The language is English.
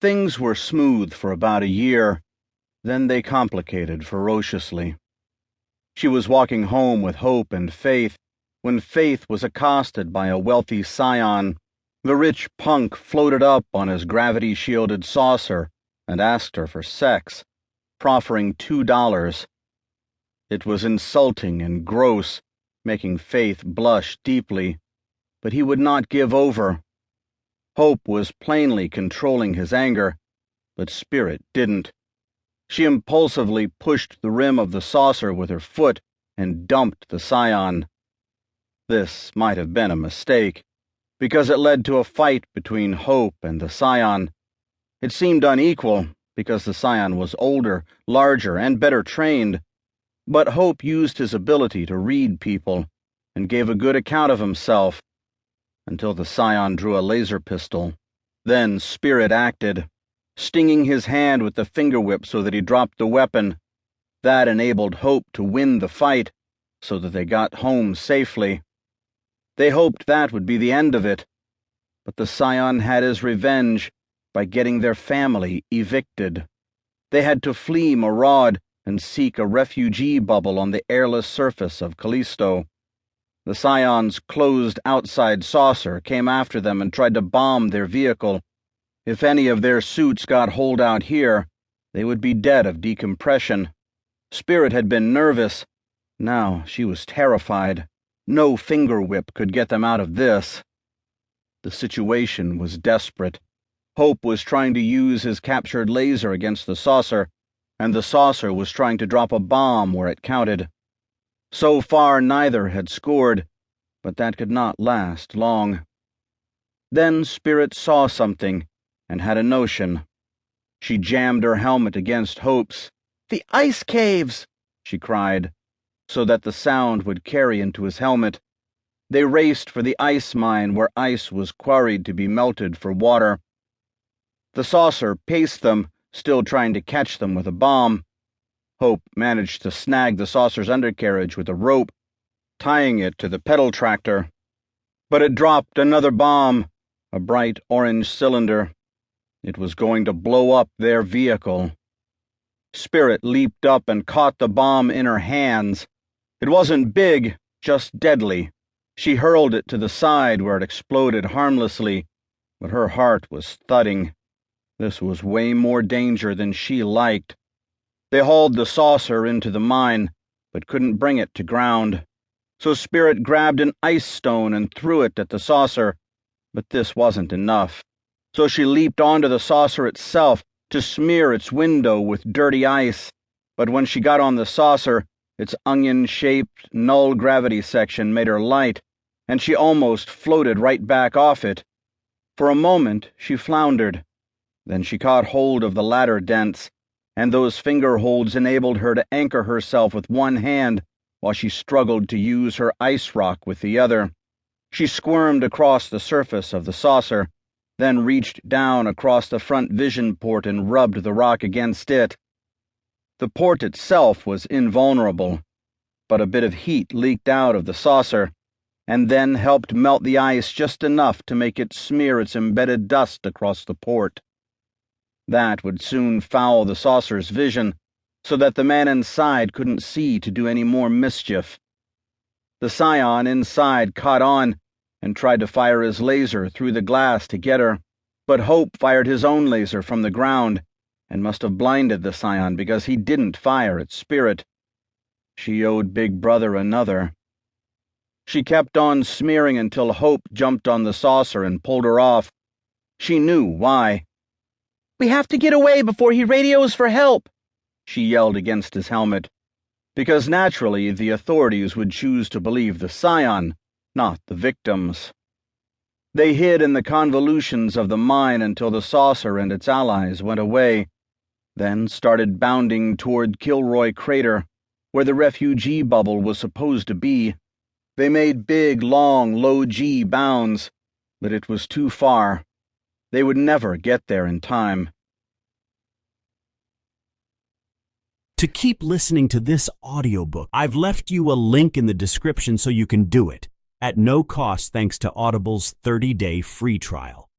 Things were smooth for about a year, then they complicated ferociously. She was walking home with Hope and Faith when Faith was accosted by a wealthy scion. The rich punk floated up on his gravity-shielded saucer and asked her for sex, proffering $2. It was insulting and gross, making Faith blush deeply, but he would not give over. Hope was plainly controlling his anger, but Spirit didn't. She impulsively pushed the rim of the saucer with her foot and dumped the scion. This might have been a mistake, because it led to a fight between Hope and the scion. It seemed unequal, because the scion was older, larger, and better trained, but Hope used his ability to read people and gave a good account of himself, until the scion drew a laser pistol. Then Spirit acted, stinging his hand with the finger whip so that he dropped the weapon. That enabled Hope to win the fight, so that they got home safely. They hoped that would be the end of it, but the scion had his revenge by getting their family evicted. They had to flee Maraud and seek a refugee bubble on the airless surface of Callisto. The scion's closed outside saucer came after them and tried to bomb their vehicle. If any of their suits got holed out here, they would be dead of decompression. Spirit had been nervous. Now she was terrified. No finger whip could get them out of this. The situation was desperate. Hope was trying to use his captured laser against the saucer, and the saucer was trying to drop a bomb where it counted. So far, neither had scored, but that could not last long. Then Spirit saw something and had a notion. She jammed her helmet against Hope's. "The ice caves!" she cried, so that the sound would carry into his helmet. They raced for the ice mine where ice was quarried to be melted for water. The saucer paced them, still trying to catch them with a bomb. Hope managed to snag the saucer's undercarriage with a rope, tying it to the pedal tractor. But it dropped another bomb, a bright orange cylinder. It was going to blow up their vehicle. Spirit leaped up and caught the bomb in her hands. It wasn't big, just deadly. She hurled it to the side where it exploded harmlessly, but her heart was thudding. This was way more danger than she liked. They hauled the saucer into the mine, but couldn't bring it to ground. So Spirit grabbed an ice stone and threw it at the saucer, but this wasn't enough. So she leaped onto the saucer itself to smear its window with dirty ice. But when she got on the saucer, its onion-shaped, null-gravity section made her light, and she almost floated right back off it. For a moment, she floundered. Then she caught hold of the ladder dents, and those finger holds enabled her to anchor herself with one hand while she struggled to use her ice rock with the other. She squirmed across the surface of the saucer, then reached down across the front vision port and rubbed the rock against it. The port itself was invulnerable, but a bit of heat leaked out of the saucer, and then helped melt the ice just enough to make it smear its embedded dust across the port. That would soon foul the saucer's vision, so that the man inside couldn't see to do any more mischief. The scion inside caught on and tried to fire his laser through the glass to get her, but Hope fired his own laser from the ground and must have blinded the scion because he didn't fire at Spirit. She owed Big Brother another. She kept on smearing until Hope jumped on the saucer and pulled her off. She knew why. "We have to get away before he radios for help," she yelled against his helmet, because naturally the authorities would choose to believe the scion, not the victims. They hid in the convolutions of the mine until the saucer and its allies went away, then started bounding toward Kilroy Crater, where the refugee bubble was supposed to be. They made big, long, low-G bounds, but it was too far. They would never get there in time. To keep listening to this audiobook, I've left you a link in the description so you can do it, at no cost thanks to Audible's 30-day free trial.